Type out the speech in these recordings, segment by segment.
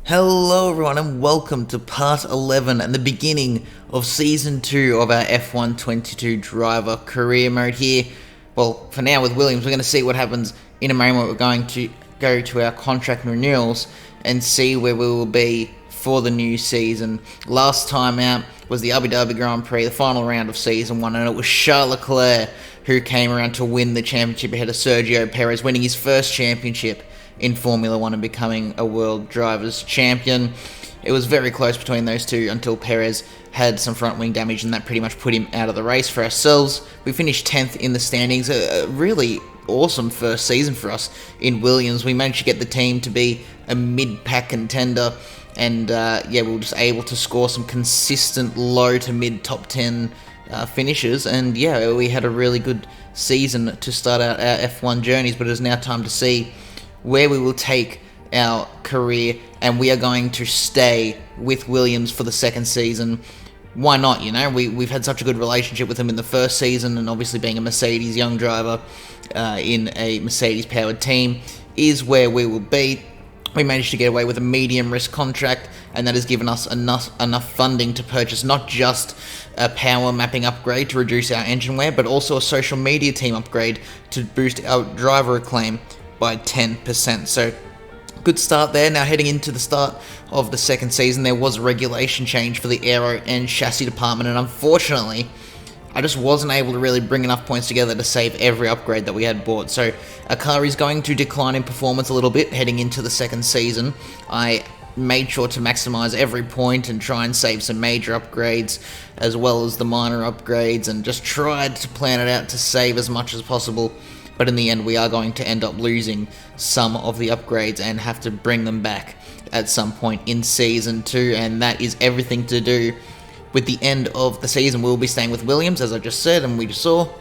Hello everyone and welcome to part 11 and the beginning of season 2 of our F1 22 driver career mode here. Well, for now with Williams, we're going to see what happens in a moment. We're going to go to our contract renewals and see where we will be for the new season. Last time out was the Abu Dhabi Grand Prix, the final round of season 1, and it was Charles Leclerc who came around to win the championship ahead of Sergio Perez, winning his first championship in Formula 1 and becoming a World Drivers' Champion. It was very close between those two until Perez had some front wing damage, and that pretty much put him out of the race. For ourselves, we finished 10th in the standings, a really awesome first season for us in Williams. We managed to get the team to be a mid-pack contender, and we were just able to score some consistent low to mid top 10 finishes, and we had a really good season to start out our F1 journeys, but it is now time to see where we will take our career, and we are going to stay with Williams for the second season. Why not, We've had such a good relationship with him in the first season, and obviously being a Mercedes young driver in a Mercedes-powered team is where we will be. We managed to get away with a medium-risk contract, and that has given us enough funding to purchase not just a power mapping upgrade to reduce our engine wear, but also a social media team upgrade to boost our driver acclaim by 10%. So good start there. Now heading into the start of the second season, there was a regulation change for the aero and chassis department, and unfortunately I just wasn't able to really bring enough points together to save every upgrade that we had bought. So our car is going to decline in performance a little bit heading into the second season. I made sure to maximize every point and try and save some major upgrades as well as the minor upgrades, and just tried to plan it out to save as much as possible. But in the end, we are going to end up losing some of the upgrades and have to bring them back at some point in Season 2. And that is everything to do with the end of the season. We'll be staying with Williams, as I just said, and we just saw.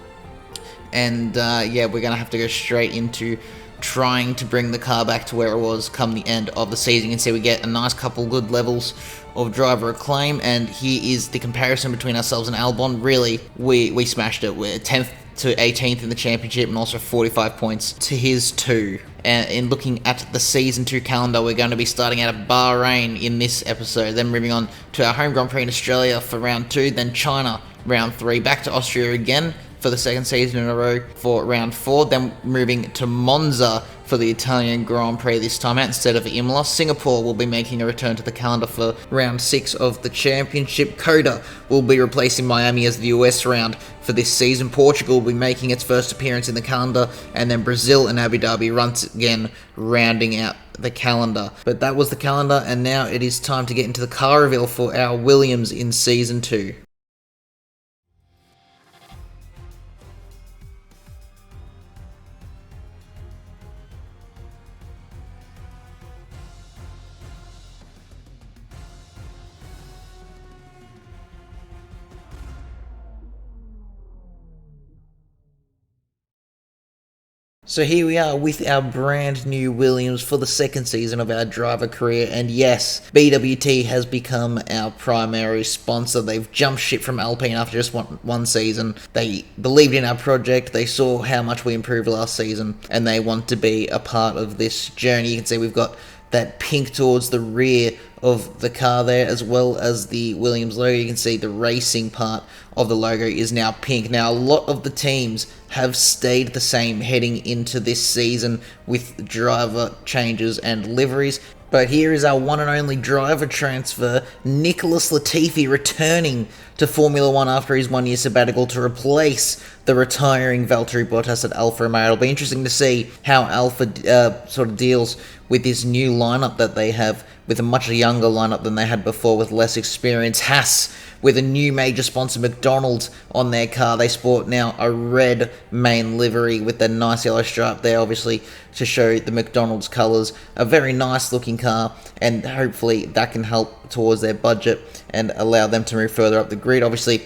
And we're going to have to go straight into trying to bring the car back to where it was come the end of the season. You can see we get a nice couple good levels of driver acclaim. And here is the comparison between ourselves and Albon. Really, we smashed it. We're 10th to 18th in the championship, and also 45 points to his 2. And in looking at the Season 2 calendar, we're going to be starting out at Bahrain in this episode, then moving on to our home Grand Prix in Australia for round 2, then China round 3, back to Austria again for the second season in a row for round 4, then moving to Monza for the Italian Grand Prix this time out instead of Imola. Singapore will be making a return to the calendar for round 6 of the championship. Coda will be replacing Miami as the US round for this season. Portugal will be making its first appearance in the calendar, and then Brazil and Abu Dhabi once again rounding out the calendar. But that was the calendar, and now it is time to get into the car reveal for our Williams in Season 2. So here we are with our brand new Williams for the second season of our driver career, and yes, BWT has become our primary sponsor. They've jumped ship from Alpine after just one season. They believed in our project, they saw how much we improved last season, and they want to be a part of this journey. You can see we've got that pink towards the rear of the car there, as well as the Williams logo. You can see the racing part of the logo is now pink. Now, a lot of the teams have stayed the same heading into this season with driver changes and liveries. But here is our one and only driver transfer, Nicholas Latifi, returning to Formula 1 after his 1 year sabbatical to replace the retiring Valtteri Bottas at Alfa Romeo. It'll be interesting to see how Alfa sort of deals with this new lineup that they have, with a much younger lineup than they had before with less experience. Haas with a new major sponsor, McDonald's, on their car. They sport now a red main livery with the nice yellow stripe there, obviously to show the McDonald's colours. A very nice looking car, and hopefully that can help towards their budget and allow them to move further up the grid. Obviously,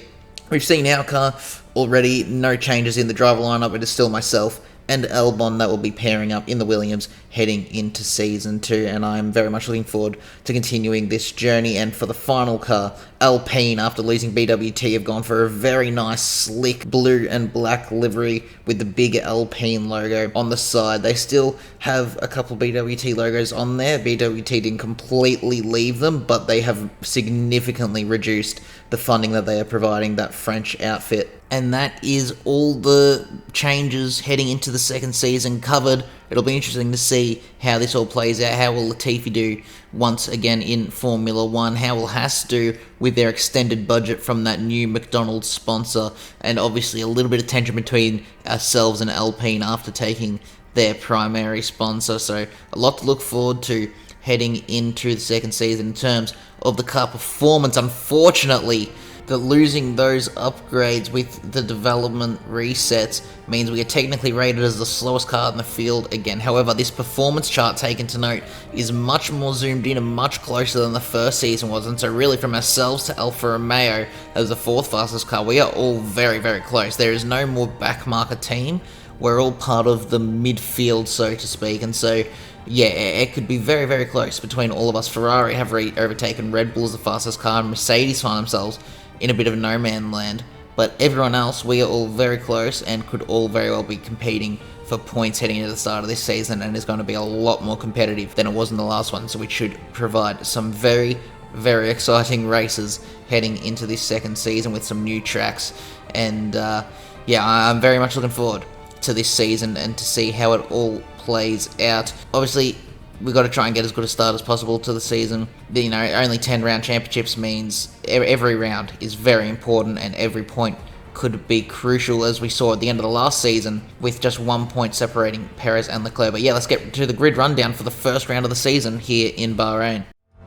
we've seen our car already, no changes in the driver lineup. It is still myself, and Albon that will be pairing up in the Williams heading into Season 2, and I'm very much looking forward to continuing this journey. And for the final car, Alpine, after losing BWT, have gone for a very nice slick blue and black livery with the big Alpine logo on the side. They still have a couple BWT logos on there. BWT didn't completely leave them, but they have significantly reduced the funding that they are providing that French outfit. And that is all the changes heading into the second season covered. It'll be interesting to see how this all plays out. How will Latifi do once again in Formula 1? How will Haas do with their extended budget from that new McDonald's sponsor? And obviously a little bit of tension between ourselves and Alpine after taking their primary sponsor. So a lot to look forward to heading into the second season in terms of the car performance. Unfortunately, that losing those upgrades with the development resets means we are technically rated as the slowest car in the field again. However, this performance chart, taken to note, is much more zoomed in and much closer than the first season was. And so really from ourselves to Alfa Romeo as the fourth fastest car, we are all very, very close. There is no more backmarker team. We're all part of the midfield, so to speak. And so yeah, it could be very, very close between all of us. Ferrari have overtaken Red Bull as the fastest car, and Mercedes find themselves in a bit of no man land. But everyone else, we are all very close and could all very well be competing for points heading into the start of this season, and is going to be a lot more competitive than it was in the last one. So we should provide some very, very exciting races heading into this second season with some new tracks. And yeah, I'm very much looking forward to this season and to see how it all plays out. Obviously, we've got to try and get as good a start as possible to the season. You know, only 10 round championships means every round is very important, and every point could be crucial, as we saw at the end of the last season with just 1 point separating Perez and Leclerc. But yeah, let's get to the grid rundown for the first round of the season here in Bahrain.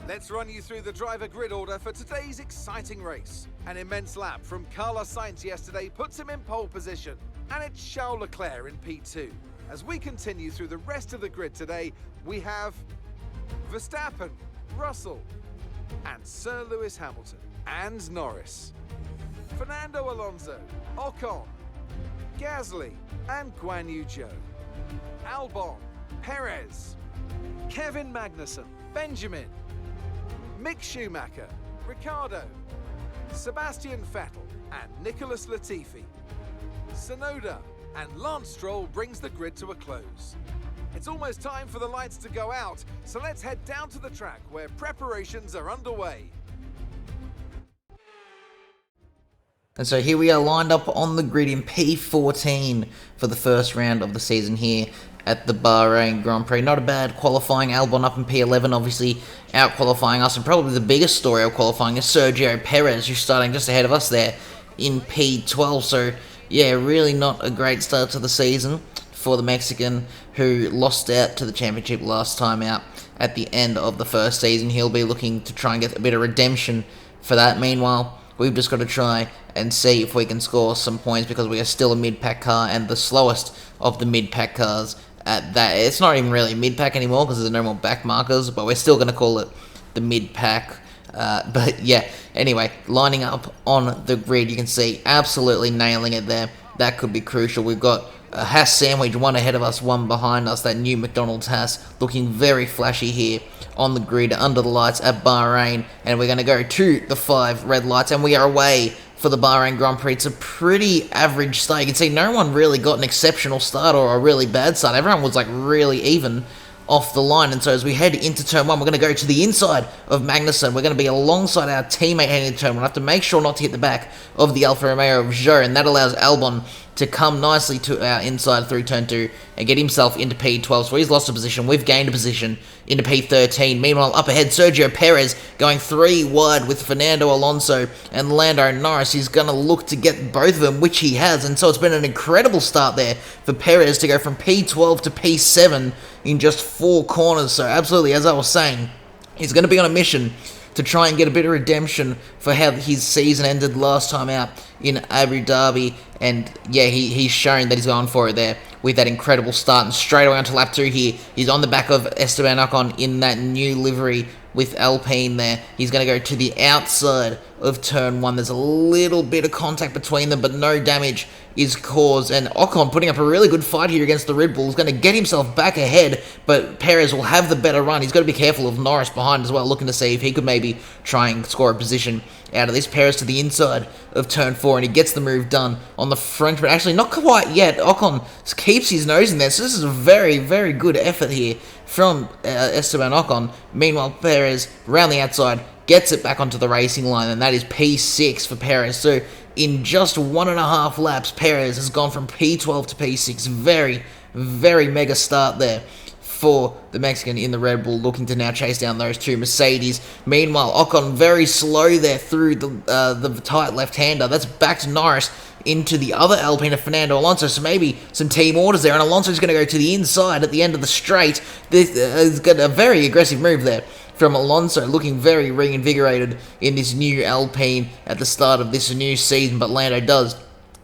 Let's run you through the driver grid order for today's exciting race. An immense lap from Carlos Sainz yesterday puts him in pole position, and it's Charles Leclerc in P2. As we continue through the rest of the grid today, we have Verstappen, Russell, and Sir Lewis Hamilton, and Norris, Fernando Alonso, Ocon, Gasly, and Guan Yu Zhou, Albon, Perez, Kevin Magnussen, Benjamin, Mick Schumacher, Ricciardo, Sebastian Vettel, and Nicholas Latifi. Tsunoda and Lance Stroll brings the grid to a close. It's almost time for the lights to go out, so let's head down to the track where preparations are underway. And so here we are lined up on the grid in P14 for the first round of the season here at the Bahrain Grand Prix. Not a bad qualifying. Albon up in P11, obviously out-qualifying us, and probably the biggest story of qualifying is Sergio Perez, who's starting just ahead of us there in P12. So yeah, really not a great start to the season for the Mexican, who lost out to the championship last time out at the end of the first season. He'll be looking to try and get a bit of redemption for that. Meanwhile, we've just got to try and see if we can score some points, because we are still a mid-pack car and the slowest of the mid-pack cars at that. It's not even really mid-pack anymore because there's no more back markers, but we're still going to call it the mid-pack. But yeah, anyway, lining up on the grid, you can see absolutely nailing it there. That could be crucial. We've got a Haas sandwich, one ahead of us, one behind us. That new McDonald's Haas looking very flashy here on the grid under the lights at Bahrain. And we're going to go to the 5 red lights, and we are away for the Bahrain Grand Prix. It's a pretty average start. You can see no one really got an exceptional start or a really bad start. Everyone was like really even off the line. And so as we head into turn 1, we're going to go to the inside of Magnussen. We're going to be alongside our teammate heading into turn 1. We'll have to make sure not to hit the back of the Alfa Romeo of Zhou, and that allows Albon to come nicely to our inside through turn 2 and get himself into P12. So he's lost a position. We've gained a position into P13. Meanwhile, up ahead, Sergio Perez going 3 wide with Fernando Alonso and Lando Norris. He's going to look to get both of them, which he has. And so it's been an incredible start there for Perez to go from P12 to P7 in just 4 corners. So absolutely, as I was saying, he's going to be on a mission to try and get a bit of redemption for how his season ended last time out in Abu Dhabi. And yeah, he's shown that he's going for it there with that incredible start. And straight away onto lap 2 here, he's on the back of Esteban Ocon in that new livery with Alpine there. He's going to go to the outside of turn 1. There's a little bit of contact between them, but no damage is caused. And Ocon putting up a really good fight here against the Red Bull. Is going to get himself back ahead, but Perez will have the better run. He's got to be careful of Norris behind as well, looking to see if he could maybe try and score a position out of this. Perez to the inside of turn 4, and he gets the move done on the front, but actually not quite yet. Ocon keeps his nose in there, so this is a very, very good effort here from Esteban Ocon. Meanwhile, Perez around the outside gets it back onto the racing line, and that is P6 for Perez. So in just 1.5 laps, Perez has gone from P12 to P6. Very, very mega start there for the Mexican in the Red Bull, looking to now chase down those two Mercedes. Meanwhile, Ocon very slow there through the tight left-hander. That's back to Norris into the other Alpine of Fernando Alonso, so maybe some team orders there, and Alonso's going to go to the inside at the end of the straight. This has got a very aggressive move there from Alonso, looking very reinvigorated in this new Alpine at the start of this new season, but Lando does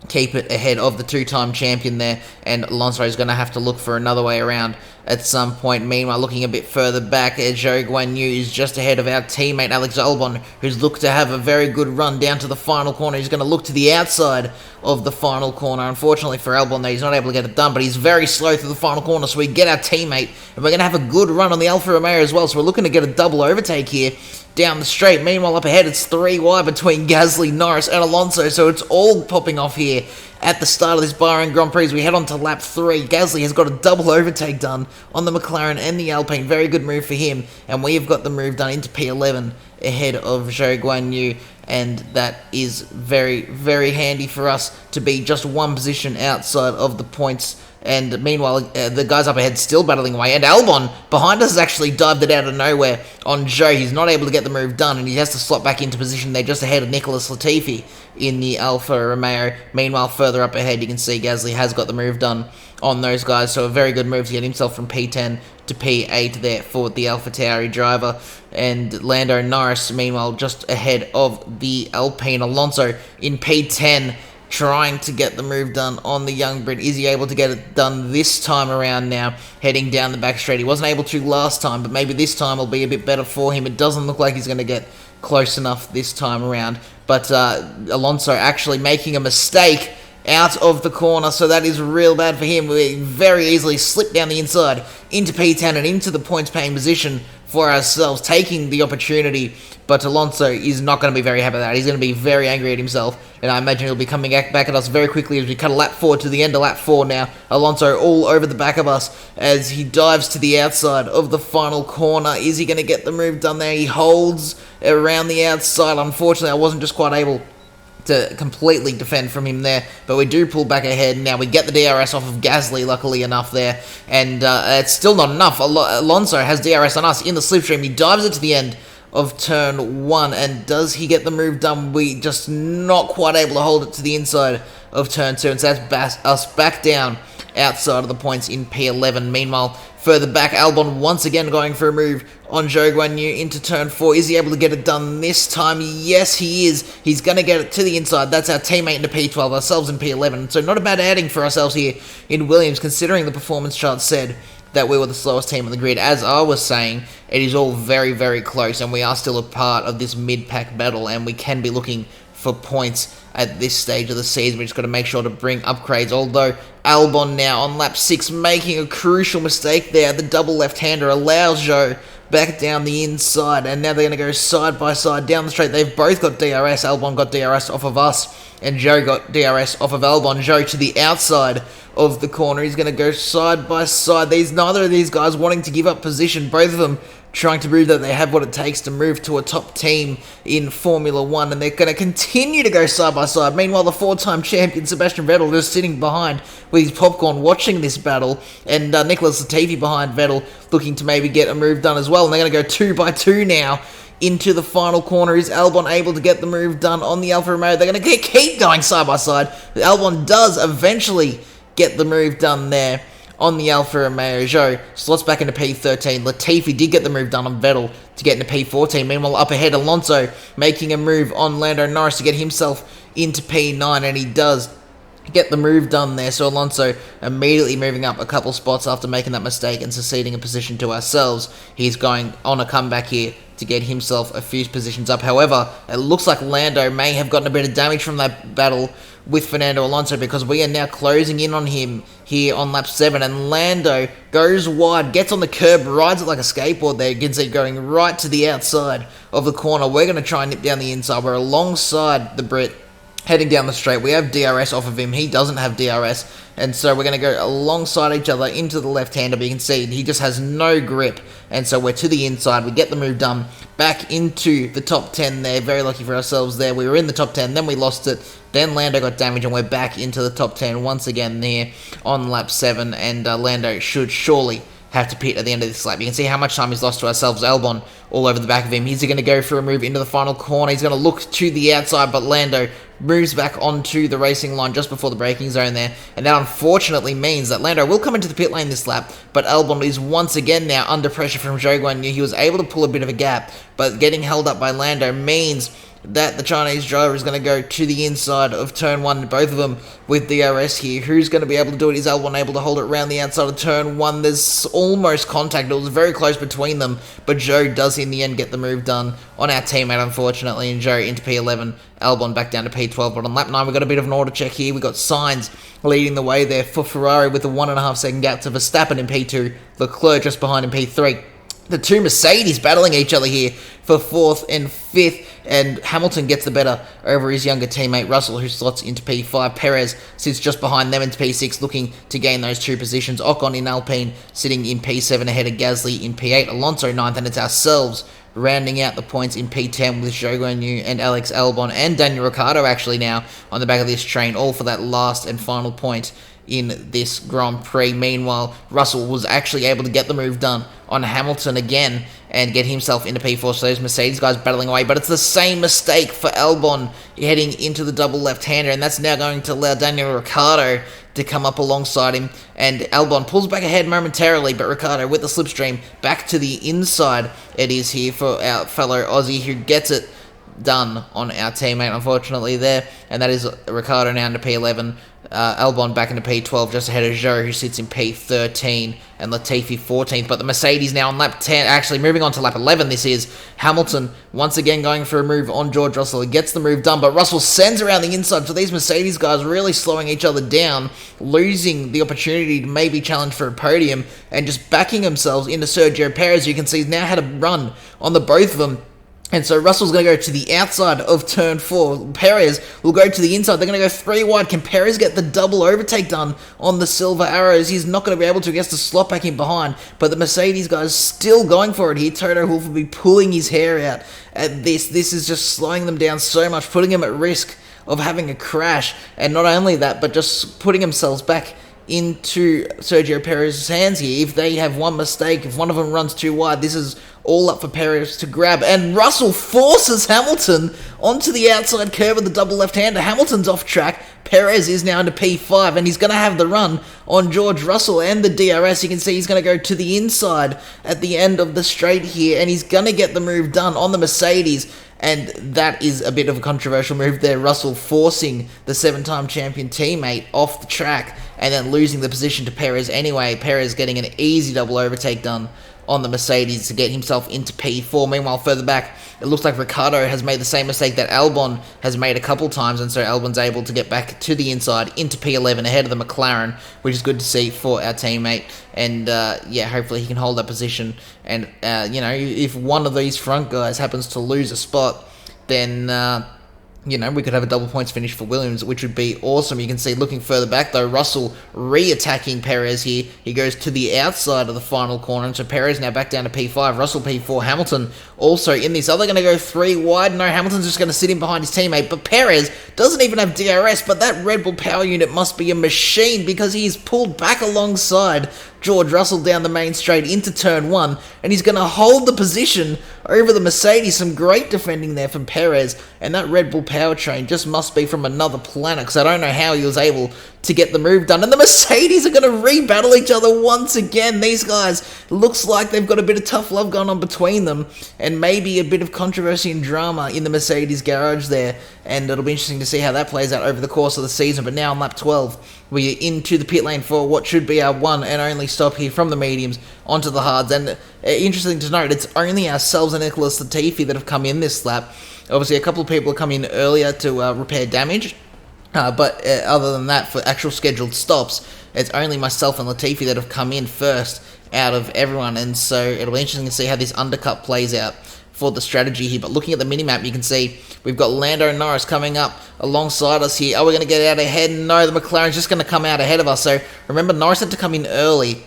keep it ahead of the two-time champion there, and Alonso is going to have to look for another way around at some point. Meanwhile, looking a bit further back, Zhou Guan Yu is just ahead of our teammate Alex Albon, who's looked to have a very good run down to the final corner. He's going to look to the outside of the final corner. Unfortunately for Albon, though, he's not able to get it done, but he's very slow through the final corner, so we get our teammate, and we're going to have a good run on the Alfa Romeo as well, so we're looking to get a double overtake here down the straight. Meanwhile, up ahead, it's 3 wide between Gasly, Norris, and Alonso, so it's all popping off here at the start of this Bahrain Grand Prix. As we head on to lap 3, Gasly has got a double overtake done on the McLaren and the Alpine. Very good move for him, and we have got the move done into P11 ahead of Zhou Guan Yu, and that is very, very handy for us to be just one position outside of the points. And meanwhile, the guys up ahead still battling away, and Albon behind us has actually dived it out of nowhere on Zhou. He's not able to get the move done, and he has to slot back into position there just ahead of Nicholas Latifi in the Alfa Romeo. Meanwhile, further up ahead, you can see Gasly has got the move done on those guys, so a very good move to get himself from P10 to P8 there for the AlphaTauri driver. And Lando Norris, meanwhile, just ahead of the Alpine. Alonso in P10, trying to get the move done on the young Brit. Is he able to get it done this time around now, heading down the back straight? He wasn't able to last time, but maybe this time will be a bit better for him. It doesn't look like he's going to get close enough this time around, but Alonso actually making a mistake out of the corner, so that is real bad for him. We very easily slip down the inside into P10 and into the points paying position for ourselves, taking the opportunity, but Alonso is not going to be very happy with that. He's going to be very angry at himself, and I imagine he'll be coming back at us very quickly as we cut a lap forward to the end of lap 4 now. Alonso all over the back of us as he dives to the outside of the final corner. Is he going to get the move done there? He holds around the outside. Unfortunately, I wasn't just quite able to completely defend from him there, but we do pull back ahead. Now we get the DRS off of Gasly, luckily enough there, and it's still not enough. Alonso has DRS on us in the slipstream. He dives it to the end of turn 1, and does he get the move done? We just not quite able to hold it to the inside of turn 2, and so that's us back down outside of the points in P11. Meanwhile, further back, Albon once again going for a move on Zhou Guan Yu into turn 4. Is he able to get it done this time? Yes, he is. He's going to get it to the inside. That's our teammate into P12, ourselves in P11. So not a bad outing for ourselves here in Williams, considering the performance chart said that we were the slowest team on the grid. As I was saying, it is all very, very close, and we are still a part of this mid-pack battle, and we can be looking for points at this stage of the season. We just got to make sure to bring upgrades, although Albon now on lap 6 making a crucial mistake there. The double left-hander allows Zhou back down the inside, and now they're going to go side by side down the straight. They've both got DRS. Albon got DRS off of us, and Zhou got DRS off of Albon. Zhou to the outside of the corner. He's going to go side by side. Neither of these guys wanting to give up position. Both of them trying to prove that they have what it takes to move to a top team in Formula 1, and they're going to continue to go side by side. Meanwhile, the 4-time champion Sebastian Vettel just sitting behind with his popcorn watching this battle, and Nicholas Latifi behind Vettel looking to maybe get a move done as well. And they're going to go 2 by 2 now into the final corner. Is Albon able to get the move done on the Alfa Romeo? They're going to keep going side by side. Albon does eventually get the move done there on the Alfa Romeo. Zhou slots back into P13. Latifi did get the move done on Vettel to get into P14. Meanwhile, up ahead, Alonso making a move on Lando Norris to get himself into P9, and he does get the move done there. So Alonso immediately moving up a couple spots after making that mistake and seceding a position to ourselves. He's going on a comeback here to get himself a few positions up. However, it looks like Lando may have gotten a bit of damage from that battle with Fernando Alonso, because we are now closing in on him here on lap 7, and Lando goes wide, gets on the curb, rides it like a skateboard there. You can see going right to the outside of the corner. We're going to try and nip down the inside. We're alongside the Brit heading down the straight. We have DRS off of him. He doesn't have DRS. And so we're going to go alongside each other into the left-hander. But you can see he just has no grip. And so we're to the inside. We get the move done. Back into the top 10 there. Very lucky for ourselves there. We were in the top 10. Then we lost it. Then Lando got damaged. And we're back into the top 10 once again there on lap 7. And Lando should surely have to pit at the end of this lap. You can see how much time he's lost to ourselves. Albon all over the back of him. He's going to go for a move into the final corner. He's going to look to the outside, but Lando moves back onto the racing line just before the braking zone there. And that unfortunately means that Lando will come into the pit lane this lap, but Albon is once again now under pressure from Zhou Guanyu. He was able to pull a bit of a gap, but getting held up by Lando means that the Chinese driver is going to go to the inside of turn 1, both of them with DRS here. Who's going to be able to do it? Is Albon able to hold it around the outside of turn 1? There's almost contact. It was very close between them, but Zhou does in the end get the move done on our teammate, unfortunately, and Zhou into P11, Albon back down to P12. But on lap 9, we've got a bit of an order check here. We've got Sainz leading the way there for Ferrari with a 1.5 second gap to Verstappen in P2, Leclerc just behind in P3. The two Mercedes battling each other here for 4th and 5th, and Hamilton gets the better over his younger teammate Russell, who slots into P5. Perez sits just behind them into P6, looking to gain those 2 positions. Ocon in Alpine sitting in P7 ahead of Gasly in P8. Alonso 9th, and it's ourselves rounding out the points in P10 with Zhou Guanyu and Alex Albon and Daniel Ricciardo actually now on the back of this train, all for that last and final point in this Grand Prix. Meanwhile, Russell was actually able to get the move done on Hamilton again and get himself into P4, so those Mercedes guys battling away, but it's the same mistake for Albon heading into the double left-hander, and that's now going to allow Daniel Ricciardo to come up alongside him, and Albon pulls back ahead momentarily, but Ricciardo with the slipstream back to the inside it is here for our fellow Aussie, who gets it done on our teammate, unfortunately, there, and that is Ricciardo now into P11, Albon back into P12, just ahead of Zhou, who sits in P13, and Latifi 14th, but the Mercedes now on lap 10, actually moving on to lap 11, this is Hamilton once again going for a move on George Russell. He gets the move done, but Russell sends around the inside, so these Mercedes guys really slowing each other down, losing the opportunity to maybe challenge for a podium, and just backing themselves into Sergio Perez. You can see he's now had a run on the both of them. And so Russell's going to go to the outside of turn 4. Perez will go to the inside. They're going to go 3 wide. Can Perez get the double overtake done on the Silver Arrows? He's not going to be able to. He has to slot back in behind. But the Mercedes guys still going for it here. Toto Wolff will be pulling his hair out at this. This is just slowing them down so much, putting him at risk of having a crash. And not only that, but just putting themselves back into Sergio Perez's hands here. If they have one mistake, if one of them runs too wide, this is all up for Perez to grab. And Russell forces Hamilton onto the outside curve of the double left-hander. Hamilton's off track. Perez is now into P5, and he's going to have the run on George Russell and the DRS. You can see he's going to go to the inside at the end of the straight here, and he's going to get the move done on the Mercedes. And that is a bit of a controversial move there. Russell forcing the 7-time champion teammate off the track and then losing the position to Perez anyway. Perez getting an easy double overtake done on the Mercedes to get himself into P4. Meanwhile, further back, it looks like Ricciardo has made the same mistake that Albon has made a couple times, and so Albon's able to get back to the inside into P11 ahead of the McLaren, which is good to see for our teammate. And yeah, hopefully he can hold that position. And you know, if one of these front guys happens to lose a spot, then you know, we could have a double points finish for Williams, which would be awesome. You can see looking further back, though, Russell re-attacking Perez here. He goes to the outside of the final corner, and so Perez now back down to P5, Russell P4, Hamilton also in this. Are they going to go 3 wide? No, Hamilton's just going to sit in behind his teammate, but Perez doesn't even have DRS, but that Red Bull power unit must be a machine because he's pulled back alongside George Russell down the main straight into turn 1, and he's going to hold the position over the Mercedes. Some great defending there from Perez, and that Red Bull powertrain just must be from another planet, because I don't know how he was able to get the move done. And the Mercedes are going to re-battle each other once again. These guys, looks like they've got a bit of tough love going on between them, and maybe a bit of controversy and drama in the Mercedes garage there. And it'll be interesting to see how that plays out over the course of the season. But now on lap 12, we're into the pit lane for what should be our one and only stop here from the mediums onto the hards. And interesting to note, it's only ourselves and Nicholas Latifi that have come in this lap. Obviously, a couple of people have come in earlier to repair damage. But other than that, for actual scheduled stops, it's only myself and Latifi that have come in first out of everyone. And so it'll be interesting to see how this undercut plays out for the strategy here. But looking at the minimap, you can see we've got Lando Norris coming up alongside us here. Are we going to get out ahead? No, the McLaren's just going to come out ahead of us. So remember, Norris had to come in early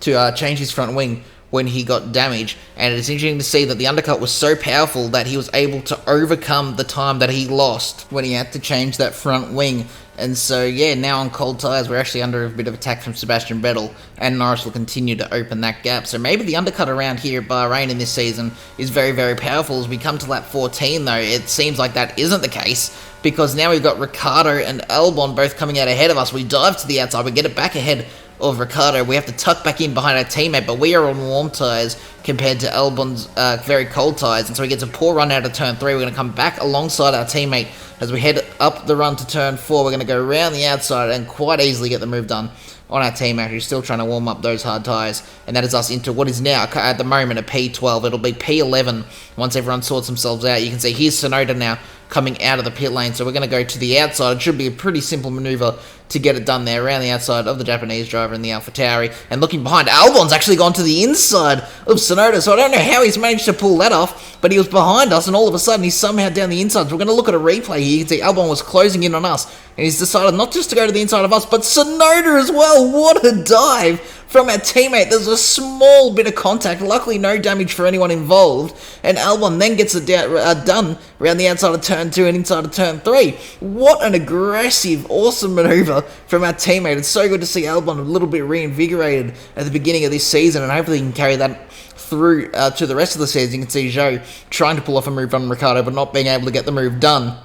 to change his front wing when he got damaged, and it's interesting to see that the undercut was so powerful that he was able to overcome the time that he lost when he had to change that front wing. And so yeah, now on cold tyres, we're actually under a bit of attack from Sebastian Vettel, and Norris will continue to open that gap. So maybe the undercut around here at Bahrain in this season is very, very powerful. As we come to lap 14 though, it seems like that isn't the case, because now we've got Ricciardo and Albon both coming out ahead of us. We dive to the outside, we get it back ahead of Ricciardo. We have to tuck back in behind our teammate, but we are on warm tyres compared to Albon's very cold tyres, and so he gets a poor run out of turn 3. We're going to come back alongside our teammate as we head up the run to turn 4. We're going to go around the outside and quite easily get the move done on our teammate, who's still trying to warm up those hard tyres, and that is us into what is now, at the moment, a P12. It'll be P11 once everyone sorts themselves out. You can see here's Tsunoda now coming out of the pit lane, so we're going to go to the outside. It should be a pretty simple manoeuvre to get it done there, around the outside of the Japanese driver in the AlphaTauri, and looking behind, Albon's actually gone to the inside of Tsunoda, so I don't know how he's managed to pull that off, but he was behind us, and all of a sudden he's somehow down the inside. So we're going to look at a replay here. You can see Albon was closing in on us, and he's decided not just to go to the inside of us, but Tsunoda as well. What a dive from our teammate. There's a small bit of contact, luckily no damage for anyone involved, and Albon then gets it done around the outside of turn 2 and inside of turn 3. What an aggressive, awesome manoeuvre from our teammate. It's so good to see Albon a little bit reinvigorated at the beginning of this season, and hopefully he can carry that through to the rest of the season. You can see Zhou trying to pull off a move on Ricciardo, but not being able to get the move done.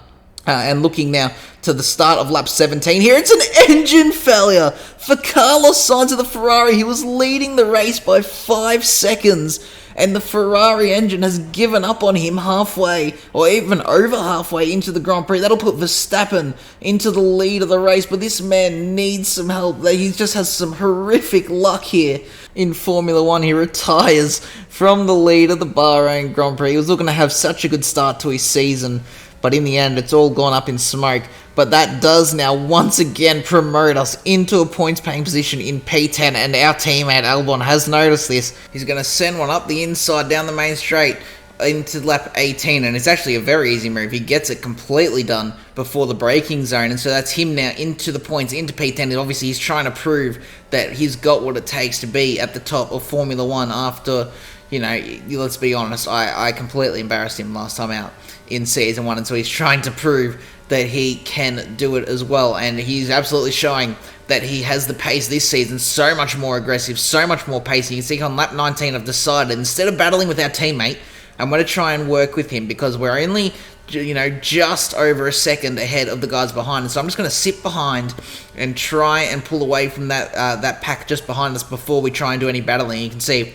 And looking now to the start of lap 17 here, it's an engine failure for Carlos Sainz of the Ferrari. He was leading the race by 5 seconds, and the Ferrari engine has given up on him halfway, or even over halfway into the Grand Prix. That'll put Verstappen into the lead of the race, but this man needs some help. He just has some horrific luck here in Formula 1. He retires from the lead of the Bahrain Grand Prix. He was looking to have such a good start to his season, but in the end, it's all gone up in smoke. But that does now once again promote us into a points-paying position in P10, and our teammate Albon has noticed this. He's going to send one up the inside down the main straight into lap 18, and it's actually a very easy move. He gets it completely done before the braking zone, and so that's him now into the points, into P10, and obviously he's trying to prove that he's got what it takes to be at the top of Formula 1 after, you know, let's be honest, I completely embarrassed him last time out in Season 1, and so he's trying to prove that he can do it as well, and he's absolutely showing that he has the pace this season, so much more aggressive, so much more pacey. You can see on lap 19 I've decided, instead of battling with our teammate, I'm going to try and work with him, because we're only, you know, just over a second ahead of the guys behind, and so I'm just going to sit behind and try and pull away from that pack just behind us before we try and do any battling. You can see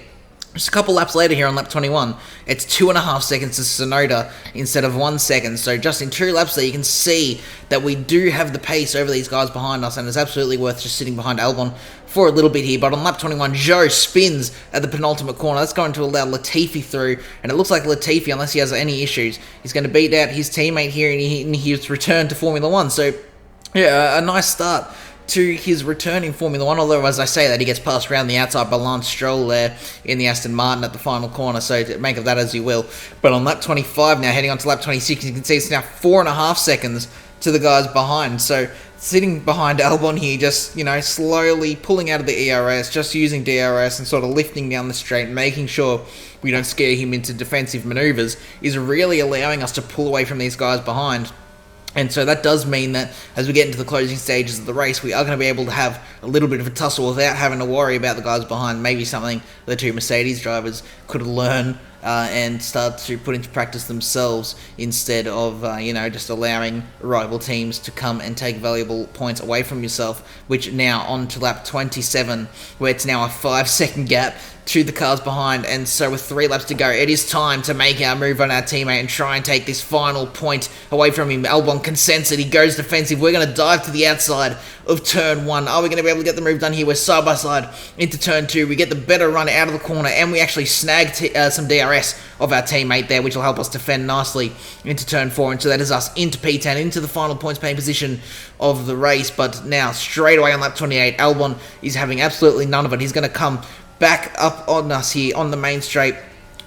just a couple laps later here on lap 21, it's 2.5 seconds to Tsunoda instead of 1 second. So just in 2 laps there, you can see that we do have the pace over these guys behind us, and it's absolutely worth just sitting behind Albon for a little bit here. But on lap 21, Zhou spins at the penultimate corner. That's going to allow Latifi through, and it looks like Latifi, unless he has any issues, he's going to beat out his teammate here, and he's returned to Formula 1. So yeah, a nice start to his return in Formula 1, although as I say that, he gets passed around the outside by Lance Stroll there in the Aston Martin at the final corner, so make of that as you will. But on lap 25 now, heading on to lap 26, you can see it's now 4.5 seconds to the guys behind. So sitting behind Albon here, just, you know, slowly pulling out of the ERS, just using DRS and sort of lifting down the straight, making sure we don't scare him into defensive maneuvers, is really allowing us to pull away from these guys behind. And so that does mean that as we get into the closing stages of the race, we are going to be able to have a little bit of a tussle without having to worry about the guys behind. Maybe something the two Mercedes drivers could learn and start to put into practice themselves instead of, just allowing rival teams to come and take valuable points away from yourself, which now on to lap 27, where it's now a 5-second gap to the cars behind, and so with 3 laps to go, it is time to make our move on our teammate and try and take this final point away from him. Albon consents it, he goes defensive. We're going to dive to the outside of turn 1. Are we going to be able to get the move done here? We're side by side into turn 2. We get the better run out of the corner, and we actually snag some DRS of our teammate there, which will help us defend nicely into turn 4, and so that is us into P10, into the final points paying position of the race. But now, straight away on lap 28, Albon is having absolutely none of it. He's going to come back up on us here on the main straight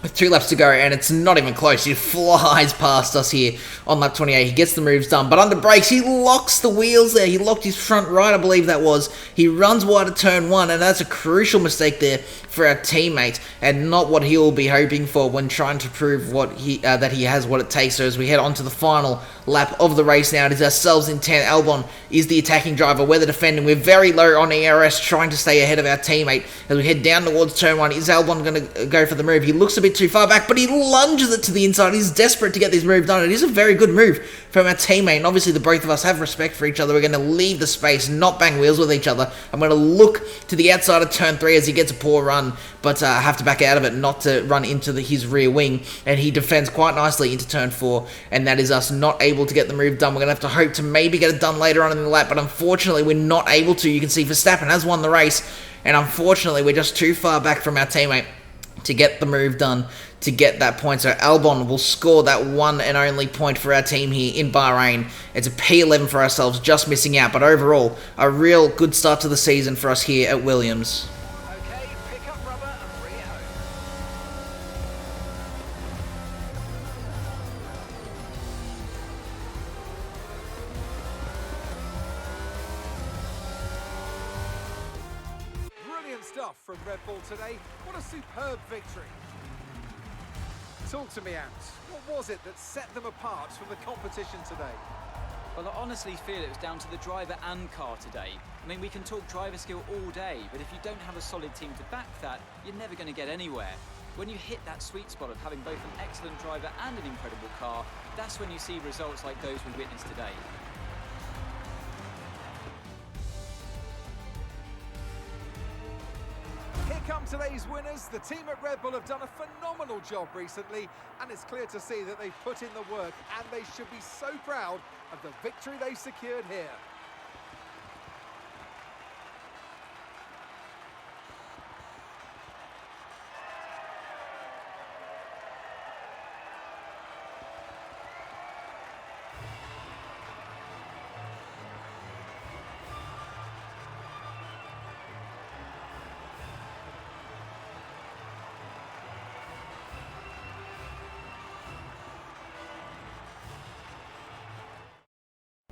with 2 laps to go, and it's not even close. He flies past us here on lap 28. He gets the moves done, but under brakes, he locks the wheels there. He locked his front right, I believe that was. He runs wide at turn 1, and that's a crucial mistake there for our teammate, and not what he will be hoping for when trying to prove what that he has what it takes. So as we head on to the final lap of the race now, it is ourselves in 10. Albon is the attacking driver. We're the defending. We're very low on ERS, trying to stay ahead of our teammate as we head down towards turn 1. Is Albon going to go for the move? He looks a bit too far back, but he lunges it to the inside. He's desperate to get this move done. It is a very good move from our teammate, and obviously the both of us have respect for each other. We're going to leave the space, not bang wheels with each other. I'm going to look to the outside of turn 3 as he gets a poor run, but I have to back out of it not to run into his rear wing, and he defends quite nicely into turn 4, and that is us not able to get the move done. We're going to have to hope to maybe get it done later on in the lap, but unfortunately we're not able to. You can see Verstappen has won the race, and unfortunately we're just too far back from our teammate to get the move done, to get that point. So Albon will score that one and only point for our team here in Bahrain. It's a P11 for ourselves, just missing out, but overall a real good start to the season for us here at Williams. Okay, pick up rubber and bring it home. Brilliant stuff from Red Bull today. What a superb victory. Talk to me, Ant. What was it that set them apart from the competition today? Well, I honestly feel it was down to the driver and car today. I mean, we can talk driver skill all day, but if you don't have a solid team to back that, you're never going to get anywhere. When you hit that sweet spot of having both an excellent driver and an incredible car, that's when you see results like those we witnessed today. Here come today's winners. The team at Red Bull have done a phenomenal job recently, and it's clear to see that they've put in the work, and they should be so proud of the victory they've secured here.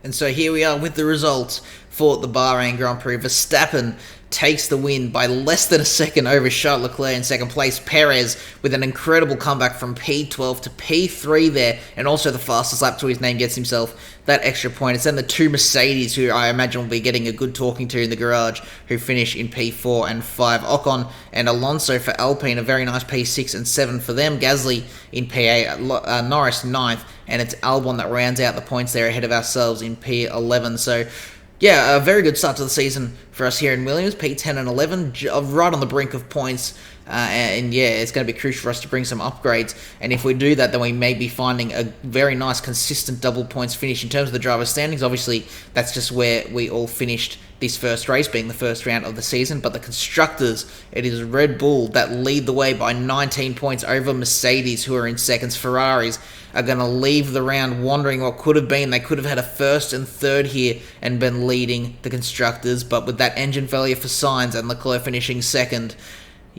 And so here we are with the results for the Bahrain Grand Prix. Verstappen takes the win by less than a second over Charles Leclerc in second place. Perez with an incredible comeback from P12 to P3 there, and also the fastest lap to his name gets himself that extra point. It's then the 2 Mercedes, who I imagine will be getting a good talking to in the garage, who finish in P4 and 5. Ocon and Alonso for Alpine, a very nice P6 and 7 for them. Gasly in P8, Norris 9th, and it's Albon that rounds out the points there ahead of ourselves in P11. So yeah, a very good start to the season for us here in Williams, P10 and 11, right on the brink of points. And yeah, it's going to be crucial for us to bring some upgrades. And if we do that, then we may be finding a very nice, consistent double points finish. In terms of the driver's standings, obviously, that's just where we all finished this first race, being the first round of the season. But the constructors, it is Red Bull that lead the way by 19 points over Mercedes, who are in seconds. Ferraris are going to leave the round wondering what could have been. They could have had a first and third here and been leading the constructors. But with that engine failure for Sainz and Leclerc finishing second,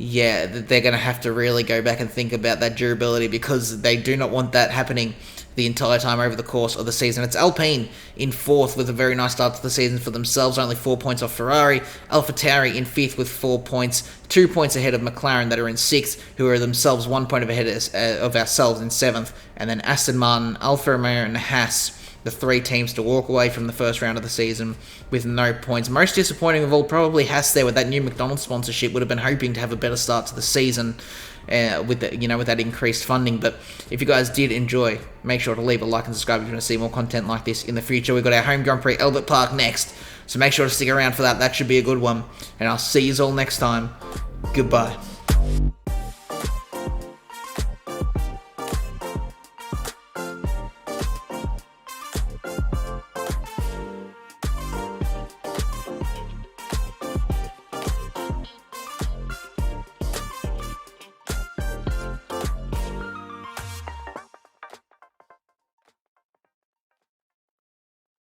yeah, they're going to have to really go back and think about that durability, because they do not want that happening the entire time over the course of the season. It's Alpine in 4th with a very nice start to the season for themselves, only 4 points off Ferrari. AlphaTauri in 5th with 4 points, 2 points ahead of McLaren that are in 6th, who are themselves 1 point ahead of ourselves in 7th. And then Aston Martin, Alfa Romeo and Haas, the 3 teams to walk away from the first round of the season with no points. Most disappointing of all, probably Haas there with that new McDonald's sponsorship. Would have been hoping to have a better start to the season. with the, with that increased funding. But if you guys did enjoy, make sure to leave a like and subscribe if you want to see more content like this in the future. We've got our home Grand Prix Albert Park next, so make sure to stick around for that. That should be a good one, and I'll see you all next time. Goodbye.